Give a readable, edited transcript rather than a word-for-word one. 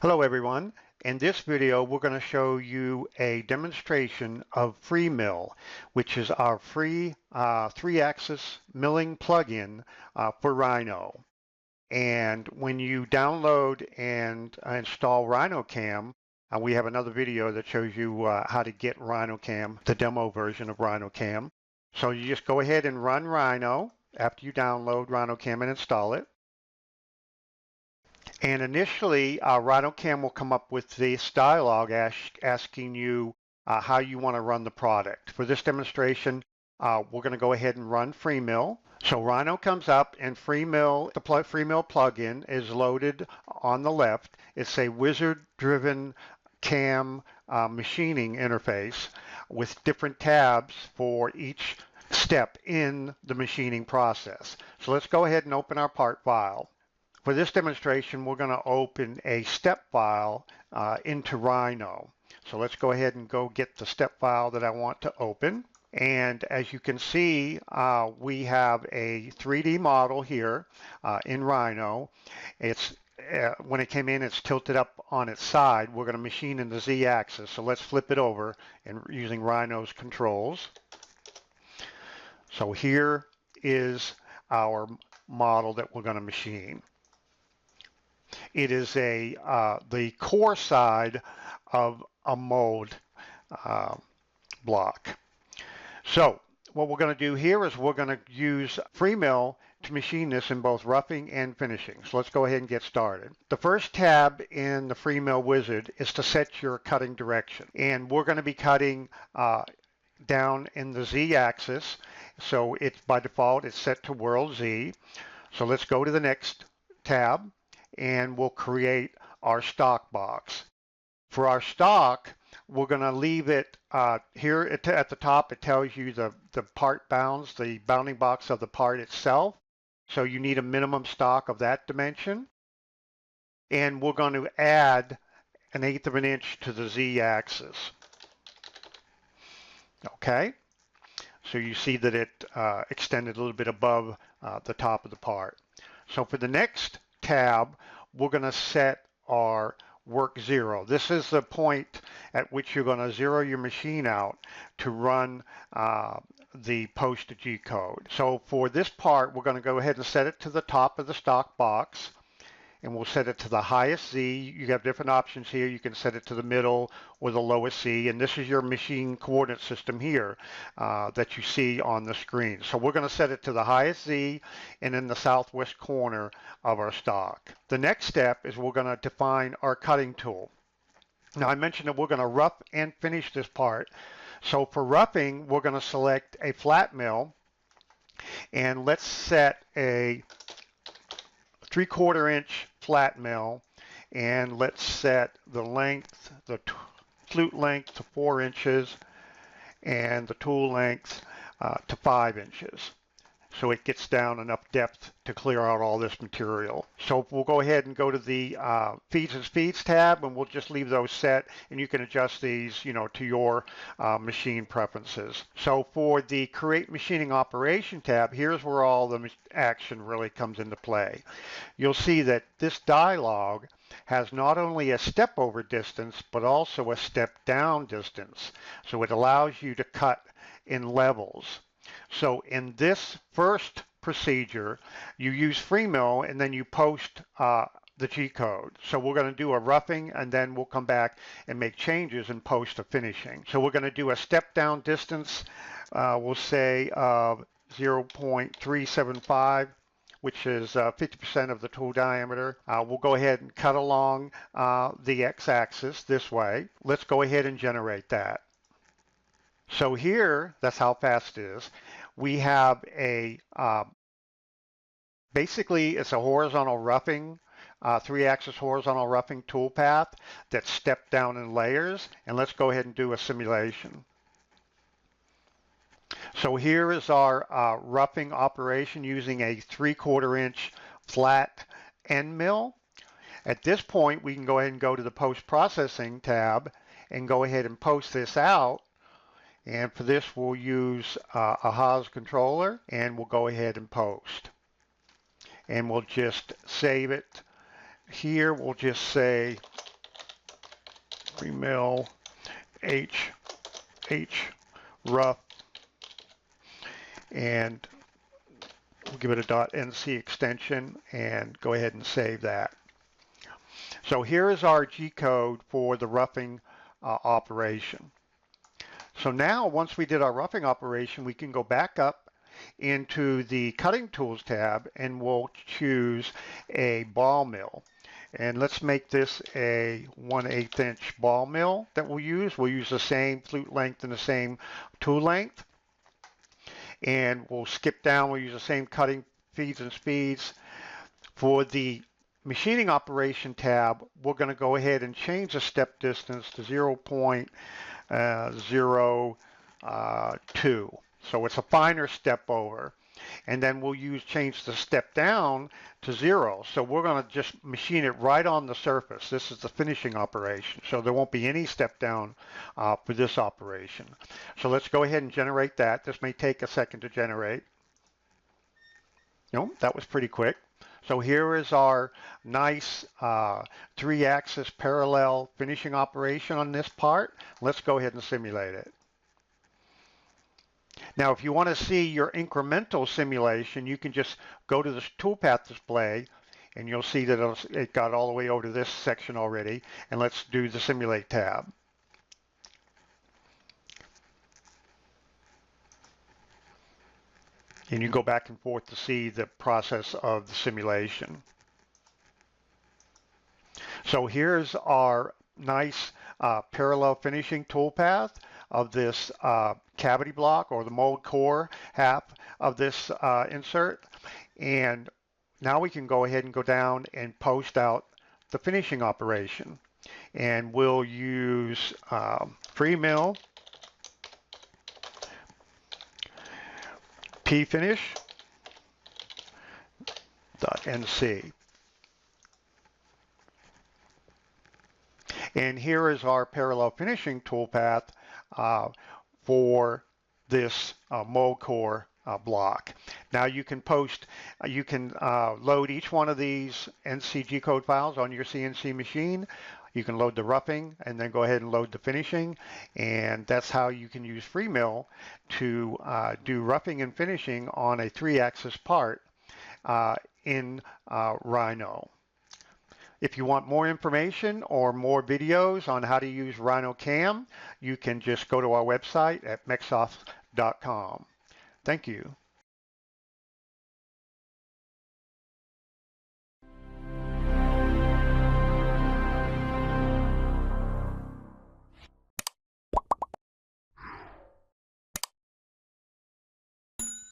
Hello everyone. In this video we're going to show you a demonstration of FreeMILL, which is our free 3-axis milling plugin for Rhino. And when you download and install Rhino CAM, we have another video that shows you how to get Rhino CAM, the demo version of Rhino CAM. So you just go ahead and run Rhino after you download Rhino CAM and install it. And initially, Rhino CAM will come up with this dialog asking you how you want to run the product. For this demonstration, we're going to go ahead and run FreeMILL. So Rhino comes up and FreeMILL, the FreeMILL plugin is loaded on the left. It's a wizard-driven CAM machining interface with different tabs for each step in the machining process. So let's go ahead and open our part file. For this demonstration, we're going to open a step file into Rhino. So let's go ahead and go get the step file that I want to open. And as you can see, we have a 3D model here in Rhino. It's when it came in, it's tilted up on its side. We're going to machine in the Z-axis. So let's flip it over and using Rhino's controls. So here is our model that we're going to machine. It is the core side of a mold block. So what we're going to do here is we're going to use FreeMILL to machine this in both roughing and finishing. So let's go ahead and get started. The first tab in the FreeMILL wizard is to set your cutting direction. And we're going to be cutting down in the Z-axis. So it's by default, it's set to World Z. So let's go to the next tab and we'll create our stock box. For our stock, we're going to leave it here at the top. It tells you the part bounds, the bounding box of the part itself. So you need a minimum stock of that dimension. And we're going to add 1/8 of an inch to the Z-axis. Okay, so you see that it extended a little bit above the top of the part. So for the next tab, we're going to set our work 0. This is the point at which you're going to zero your machine out to run the post G code. So for this part, we're going to go ahead and set it to the top of the stock box, and we'll set it to the highest Z. You have different options here. You can set it to the middle or the lowest Z, and this is your machine coordinate system here that you see on the screen. So we're going to set it to the highest Z and in the southwest corner of our stock. The next step is we're going to define our cutting tool. Now I mentioned that we're going to rough and finish this part. So for roughing, we're going to select a flat mill, and let's set a 3/4 inch flat mill, and let's set the length, the flute length to 4 inches and the tool length to 5 inches. So it gets down enough depth to clear out all this material. So we'll go ahead and go to the feeds and speeds tab, and we'll just leave those set, and you can adjust these, you know, to your machine preferences. So for the create machining operation tab, here's where all the action really comes into play. You'll see that this dialog has not only a step over distance, but also a step down distance. So it allows you to cut in levels. So in this first procedure, you use FreeMILL and then you post the G code. So we're going to do a roughing, and then we'll come back and make changes and post a finishing. So we're going to do a step down distance, we'll say 0.375, which is 50% of the tool diameter. We'll go ahead and cut along the x-axis this way. Let's go ahead and generate that. So here, that's how fast it is. We have a, basically it's a horizontal roughing, 3-axis horizontal roughing toolpath that's stepped down in layers. And let's go ahead and do a simulation. So here is our roughing operation using a 3/4 inch flat end mill. At this point, we can go ahead and go to the post-processing tab and go ahead and post this out. And for this, we'll use a Haas controller, and we'll go ahead and post. And we'll just save it. Here, we'll just say FreeMILL rough, and we'll give it a .nc extension and go ahead and save that. So here is our G code for the roughing operation. So now once we did our roughing operation, we can go back up into the cutting tools tab and we'll choose a ball mill. And let's make this a 1/8 inch ball mill that we'll use. We'll use the same flute length and the same tool length. And we'll skip down, we'll use the same cutting feeds and speeds. For the machining operation tab, we're going to go ahead and change the step distance to 0.02. So it's a finer step over. And then we'll change the step down to 0. So we're going to just machine it right on the surface. This is the finishing operation. So there won't be any step down for this operation. So let's go ahead and generate that. This may take a second to generate. No, that was pretty quick. So here is our nice 3-axis parallel finishing operation on this part. Let's go ahead and simulate it. Now, if you want to see your incremental simulation, you can just go to the toolpath display and you'll see that it got all the way over to this section already. And let's do the simulate tab. And you go back and forth to see the process of the simulation. So here's our nice parallel finishing toolpath of this cavity block, or the mold core half of this insert. And now we can go ahead and go down and post out the finishing operation. And we'll use FreeMILL pfinish.nc. And here is our parallel finishing toolpath for this mold core block. Now you can load each one of these NCG code files on your CNC machine. You can load the roughing and then go ahead and load the finishing, and that's how you can use FreeMILL to do roughing and finishing on a 3-axis part in Rhino. If you want more information or more videos on how to use Rhino CAM, you can just go to our website at MecSoft.com. Thank you.